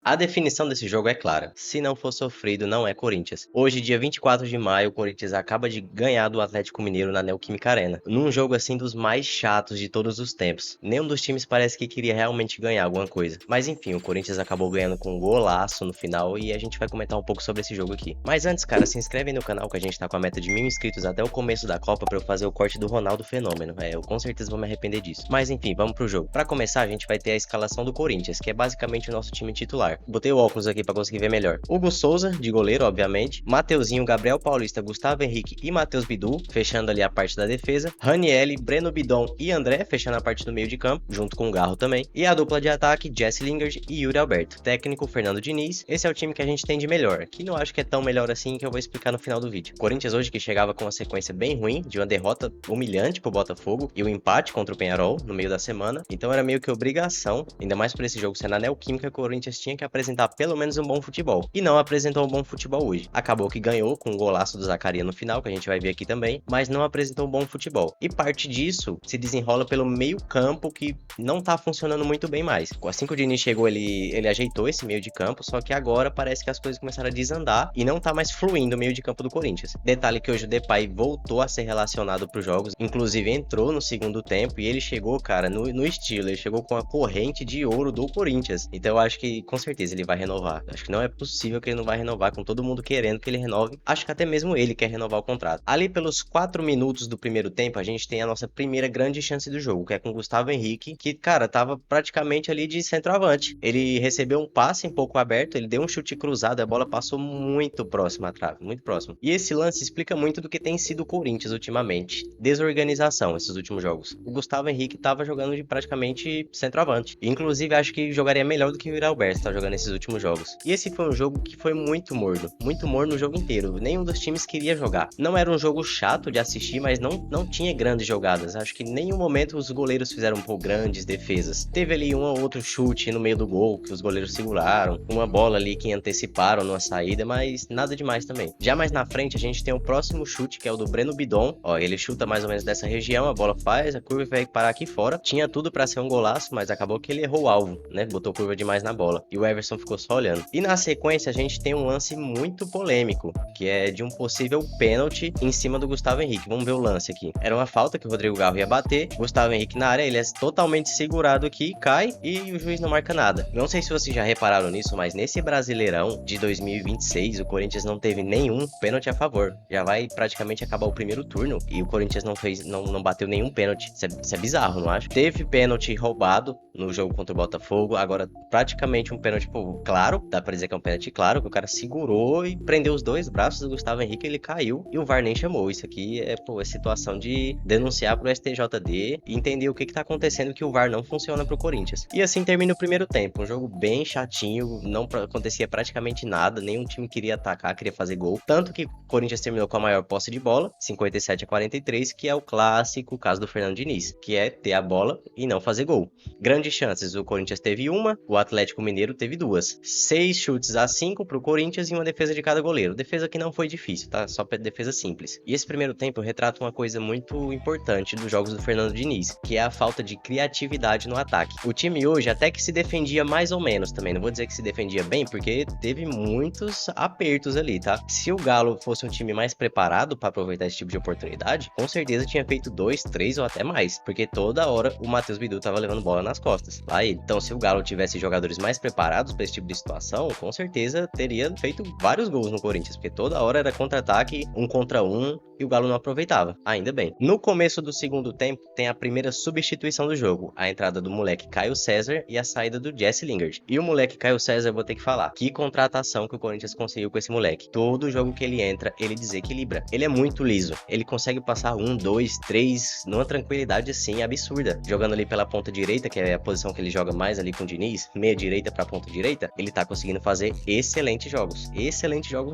A definição desse jogo é clara. Se não for sofrido, não é Corinthians. Hoje, dia 24 de maio, o Corinthians acaba de ganhar do Atlético Mineiro na Neoquímica Arena. Num jogo assim dos mais chatos de todos os tempos. Nenhum dos times parece que queria realmente ganhar alguma coisa. Mas enfim, o Corinthians acabou ganhando com um golaço no final e a gente vai comentar um pouco sobre esse jogo aqui. Mas antes, cara, se inscreve aí no canal que a gente tá com a meta de 1000 inscritos até o começo da Copa pra eu fazer o corte do Ronaldo Fenômeno. Eu com certeza vou me arrepender disso. Mas enfim, vamos pro jogo. Pra começar, a gente vai ter a escalação do Corinthians, que é basicamente o nosso time titular. Botei o óculos aqui pra conseguir ver melhor. Hugo Souza, de goleiro, obviamente. Mateuzinho, Gabriel Paulista, Gustavo Henrique e Matheus Bidu, fechando ali a parte da defesa. Ranielli, Breno Bidon e André, fechando a parte do meio de campo, junto com o Garro também. E a dupla de ataque, Jesse Lingard e Yuri Alberto. Técnico, Fernando Diniz. Esse é o time que a gente tem de melhor, que não acho que é tão melhor assim, que eu vou explicar no final do vídeo. Corinthians hoje que chegava com uma sequência bem ruim, de uma derrota humilhante pro Botafogo e o empate contra o Penharol no meio da semana. Então era meio que obrigação, ainda mais por esse jogo ser na Neoquímica, que o Corinthians tinha que apresentar pelo menos um bom futebol. E não apresentou um bom futebol hoje. Acabou que ganhou com o golaço do Zaccaria no final, que a gente vai ver aqui também, mas não apresentou um bom futebol. E parte disso se desenrola pelo meio campo, que não tá funcionando muito bem mais. Assim que o Diniz chegou, ele ajeitou esse meio de campo, só que agora parece que as coisas começaram a desandar e não tá mais fluindo o meio de campo do Corinthians. Detalhe que hoje o Depay voltou a ser relacionado pros jogos, inclusive entrou no segundo tempo e ele chegou, cara, no estilo, ele chegou com a corrente de ouro do Corinthians. Então eu acho que com certeza ele vai renovar. Acho que não é possível que ele não vai renovar, com todo mundo querendo que ele renove. Acho que até mesmo ele quer renovar o contrato. Ali pelos 4 minutos do primeiro tempo, a gente tem a nossa primeira grande chance do jogo, que é com o Gustavo Henrique, que, cara, tava praticamente ali de centroavante. Ele recebeu um passe um pouco aberto, ele deu um chute cruzado, a bola passou muito próximo à trave, muito próximo. E esse lance explica muito do que tem sido o Corinthians ultimamente. Desorganização, esses últimos jogos. O Gustavo Henrique tava jogando de praticamente centroavante. Inclusive, acho que jogaria melhor do que o Yuri Alberto tá jogando esses últimos jogos. E esse foi um jogo que foi muito morno no jogo inteiro. Nenhum dos times queria jogar. Não era um jogo chato de assistir, mas não tinha grandes jogadas. Acho que em nenhum momento os goleiros fizeram grandes defesas. Teve ali um ou outro chute no meio do gol que os goleiros seguraram, uma bola ali que anteciparam numa saída, mas nada demais também. Já mais na frente a gente tem o próximo chute, que é o do Breno Bidon. Ó, ele chuta mais ou menos dessa região, a bola faz, a curva vai parar aqui fora. Tinha tudo pra ser um golaço, mas acabou que ele errou o alvo, né? Botou curva demais na bola. E o Everson ficou só olhando. E na sequência a gente tem um lance muito polêmico, que é de um possível pênalti em cima do Gustavo Henrique. Vamos ver o lance aqui. Era uma falta que o Rodrigo Garro ia bater. Gustavo Henrique na área, ele é totalmente segurado aqui, cai e o juiz não marca nada. Não sei se vocês já repararam nisso, mas nesse Brasileirão de 2026, o Corinthians não teve nenhum pênalti a favor. Já vai praticamente acabar o primeiro turno e o Corinthians não bateu nenhum pênalti. Isso é bizarro, não acho? Teve pênalti roubado no jogo contra o Botafogo, agora praticamente um pênalti, claro, dá pra dizer que é um pênalti claro, que o cara segurou e prendeu os dois braços do Gustavo Henrique, ele caiu e o VAR nem chamou. Isso aqui é situação de denunciar pro STJD e entender o que tá acontecendo, que o VAR não funciona pro Corinthians. E assim termina o primeiro tempo, um jogo bem chatinho, não acontecia praticamente nada, nenhum time queria atacar, queria fazer gol, tanto que o Corinthians terminou com a maior posse de bola, 57-43, que é o clássico caso do Fernando Diniz, que é ter a bola e não fazer gol. Grandes chances, o Corinthians teve uma, o Atlético Mineiro teve duas. 6 chutes a 5 pro Corinthians e uma defesa de cada goleiro. Defesa que não foi difícil, tá? Só defesa simples. E esse primeiro tempo retrata uma coisa muito importante dos jogos do Fernando Diniz, que é a falta de criatividade no ataque. O time hoje até que se defendia mais ou menos também, não vou dizer que se defendia bem, porque teve muitos apertos ali, tá? Se o Galo fosse um time mais preparado para aproveitar esse tipo de oportunidade, com certeza tinha feito 2, 3 ou até mais, porque toda hora o Matheus Bidu tava levando bola nas costas. Aí, então, se o Galo tivesse jogadores mais preparados para esse tipo de situação, com certeza teria feito vários gols no Corinthians, porque toda hora era contra-ataque, 1 contra 1, e o Galo não aproveitava. Ainda bem. No começo do segundo tempo, tem a primeira substituição do jogo, a entrada do moleque Caio César e a saída do Jesse Lingard. E o moleque Caio César, eu vou ter que falar, que contratação que o Corinthians conseguiu com esse moleque. Todo jogo que ele entra, ele desequilibra. Ele é muito liso. Ele consegue passar 1, 2, 3, numa tranquilidade assim absurda. Jogando ali pela ponta direita, que é a posição que ele joga mais ali com o Diniz, meia direita pra ponta direita, ele tá conseguindo fazer excelentes jogos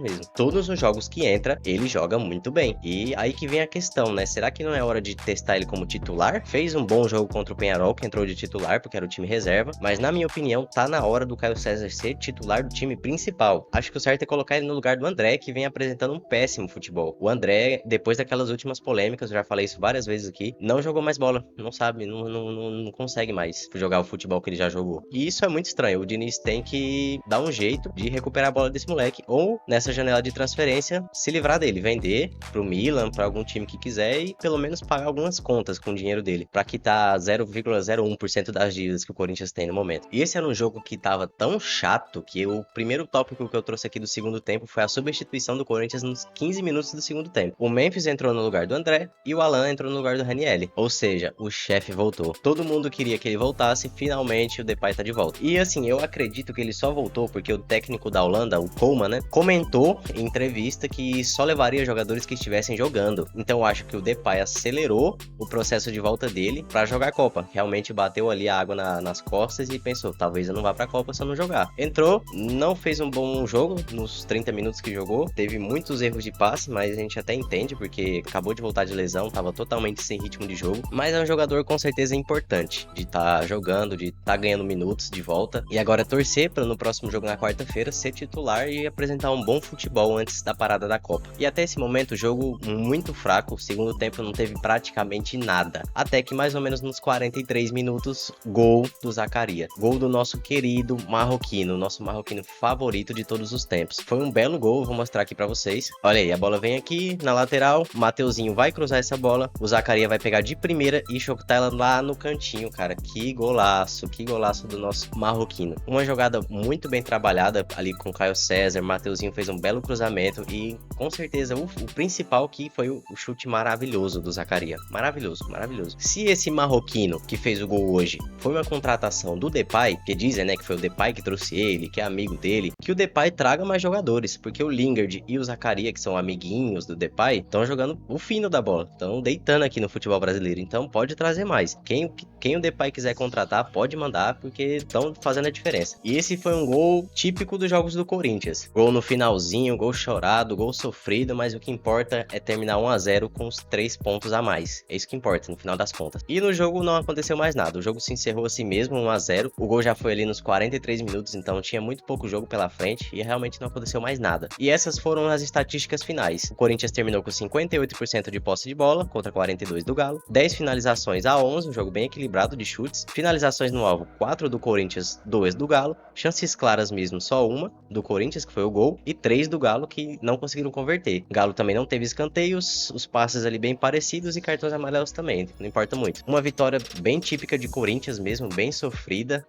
mesmo. Todos os jogos que entra, ele joga muito bem. E E aí que vem a questão, né? Será que não é hora de testar ele como titular? Fez um bom jogo contra o Peñarol, que entrou de titular, porque era o time reserva. Mas na minha opinião, tá na hora do Caio César ser titular do time principal. Acho que o certo é colocar ele no lugar do André, que vem apresentando um péssimo futebol. O André, depois daquelas últimas polêmicas, eu já falei isso várias vezes aqui, não jogou mais bola. Não sabe, não consegue mais jogar o futebol que ele já jogou. E isso é muito estranho. O Diniz tem que dar um jeito de recuperar a bola desse moleque, ou nessa janela de transferência, se livrar dele, vender pro Milan, pra algum time que quiser e pelo menos pagar algumas contas com o dinheiro dele, pra quitar 0,01% das dívidas que o Corinthians tem no momento. E esse era um jogo que tava tão chato que o primeiro tópico que eu trouxe aqui do segundo tempo foi a substituição do Corinthians nos 15 minutos do segundo tempo. O Memphis entrou no lugar do André e o Alan entrou no lugar do Ranieri. Ou seja, o chefe voltou. Todo mundo queria que ele voltasse, finalmente o Depay tá de volta. E assim, eu acredito que ele só voltou porque o técnico da Holanda, o Koeman, né, comentou em entrevista que só levaria jogadores que estivessem jogando. Então eu acho que o Depay acelerou o processo de volta dele pra jogar a Copa. Realmente bateu ali a água nas costas e pensou, talvez eu não vá pra Copa se eu não jogar. Entrou, não fez um bom jogo nos 30 minutos que jogou, teve muitos erros de passe, mas a gente até entende porque acabou de voltar de lesão, tava totalmente sem ritmo de jogo, mas é um jogador com certeza importante de estar jogando, de estar ganhando minutos de volta, e agora torcer para no próximo jogo na quarta-feira ser titular e apresentar um bom futebol antes da parada da Copa. E até esse momento o jogo muito fraco, o segundo tempo não teve praticamente nada, até que mais ou menos nos 43 minutos, gol do Zaccaria, gol do nosso querido marroquino, nosso marroquino favorito de todos os tempos. Foi um belo gol, vou mostrar aqui pra vocês. Olha aí, a bola vem aqui na lateral, o Mateuzinho vai cruzar essa bola, o Zaccaria vai pegar de primeira e chutar ela lá no cantinho, cara. Que golaço do nosso marroquino. Uma jogada muito bem trabalhada ali com o Caio César, Mateuzinho fez um belo cruzamento e com certeza o principal que foi o chute maravilhoso do Zaccaria. Maravilhoso. Se esse marroquino que fez o gol hoje foi uma contratação do Depay, que dizem, né, que foi o Depay que trouxe ele, que é amigo dele, que o Depay traga mais jogadores, porque o Lingard e o Zaccaria, que são amiguinhos do Depay, estão jogando o fino da bola, estão deitando aqui no futebol brasileiro, então pode trazer mais. Quem o Depay quiser contratar, pode mandar, porque estão fazendo a diferença. E esse foi um gol típico dos jogos do Corinthians. Gol no finalzinho, gol chorado, gol sofrido, mas o que importa é terminar 1-0 com os 3 pontos a mais. É isso que importa no final das contas. E no jogo não aconteceu mais nada, o jogo se encerrou assim mesmo, 1-0. O gol já foi ali nos 43 minutos, então tinha muito pouco jogo pela frente e realmente não aconteceu mais nada. E essas foram as estatísticas finais. O Corinthians terminou com 58% de posse de bola contra 42% do Galo, 10 finalizações a 11, um jogo bem equilibrado de chutes, finalizações no alvo 4 do Corinthians, 2 do Galo, chances claras mesmo só uma do Corinthians, que foi o gol, e 3 do Galo que não conseguiram converter. O Galo também não teve escanteios, os passes ali bem parecidos e cartões amarelos também, não importa muito. Uma vitória bem típica de Corinthians mesmo, bem sofrida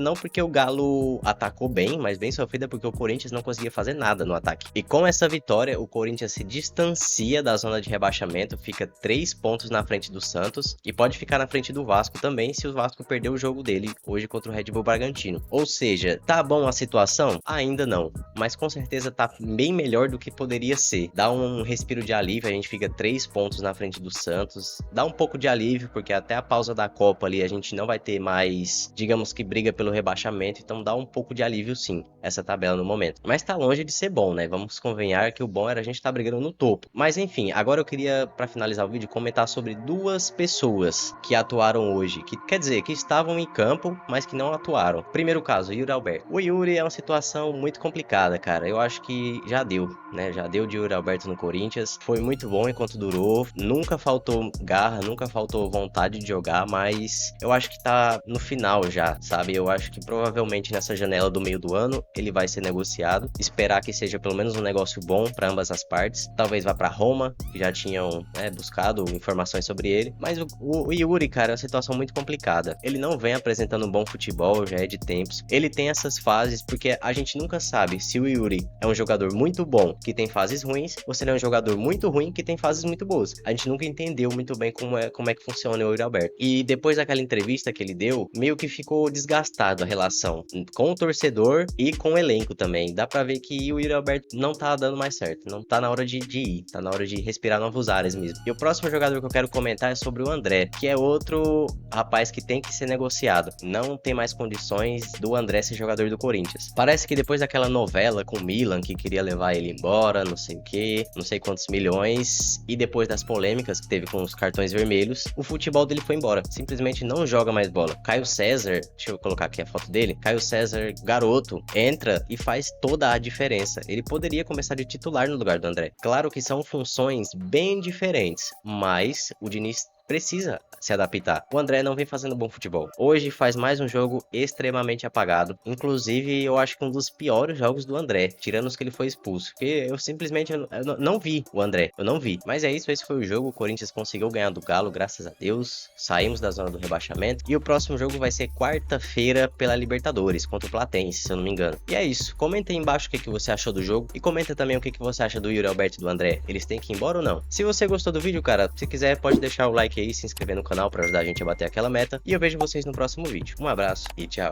não porque o Galo atacou bem, mas bem sofrida porque o Corinthians não conseguia fazer nada no ataque. E com essa vitória, o Corinthians se distancia da zona de rebaixamento, fica 3 pontos na frente do Santos e pode ficar na frente do Vasco também se o Vasco perder o jogo dele hoje contra o Red Bull Bragantino. Ou seja, tá bom a situação? Ainda não, mas com certeza tá bem melhor do que poderia ser. Dá um respiro de alívio, a gente fica 3 pontos na frente do Santos, dá um pouco de alívio porque até a pausa da Copa ali a gente não vai ter mais, digamos que briga pelo rebaixamento, então dá um pouco de alívio sim, essa tabela no momento. Mas tá longe de ser bom, né? Vamos convenhar que o bom era a gente tá brigando no topo. Mas enfim, agora eu queria, pra finalizar o vídeo, comentar sobre duas pessoas que atuaram hoje, que quer dizer, que estavam em campo, mas que não atuaram. Primeiro caso, Yuri Alberto. O Yuri é uma situação muito complicada, cara. Eu acho que já deu, né? Já deu de Yuri Alberto no Corinthians. Foi muito bom enquanto durou. Nunca faltou garra, nunca faltou vontade de jogar, mas eu acho que tá no final já, sabe? Eu acho que provavelmente nessa janela do meio do ano ele vai ser negociado. Esperar que seja pelo menos um negócio bom para ambas as partes. Talvez vá para Roma, que já tinham, né, buscado informações sobre ele. Mas o Yuri, cara, é uma situação muito complicada. Ele não vem apresentando um bom futebol, já é de tempos. Ele tem essas fases porque a gente nunca sabe se o Yuri é um jogador muito bom que tem fases ruins ou se ele é um jogador muito ruim que tem fases muito boas. A gente nunca entendeu muito bem como é que funciona o Yuri Alberto. E depois daquela entrevista que ele deu, meio que ficou desgastado a relação com o torcedor e com o elenco também. Dá pra ver que o Yuri Alberto não tá dando mais certo. Não tá na hora de ir, tá na hora de respirar novos ares mesmo. E o próximo jogador que eu quero comentar é sobre o André, que é outro rapaz que tem que ser negociado. Não tem mais condições do André ser jogador do Corinthians. Parece que depois daquela novela com o Milan, que queria levar ele embora, não sei o que, não sei quantos milhões e depois das polêmicas que teve com os cartões vermelhos, o futebol dele foi embora. Simplesmente não joga mais bola. Caio César, deixa eu colocar aqui a foto dele. Caio César, garoto, entra e faz toda a diferença. Ele poderia começar de titular no lugar do André. Claro que são funções bem diferentes, mas o Diniz precisa se adaptar. O André não vem fazendo bom futebol. Hoje faz mais um jogo extremamente apagado. Inclusive, eu acho que um dos piores jogos do André, tirando os que ele foi expulso. Porque eu simplesmente não vi o André. Eu não vi. Mas é isso, esse foi o jogo. O Corinthians conseguiu ganhar do Galo, graças a Deus. Saímos da zona do rebaixamento. E o próximo jogo vai ser quarta-feira pela Libertadores, contra o Platense, se eu não me engano. E é isso. Comenta aí embaixo o que você achou do jogo. E comenta também o que você acha do Yuri Alberto e do André. Eles têm que ir embora ou não? Se você gostou do vídeo, cara, se quiser, pode deixar o like aí, se inscrever no canal para ajudar a gente a bater aquela meta. E eu vejo vocês no próximo vídeo. Um abraço e tchau.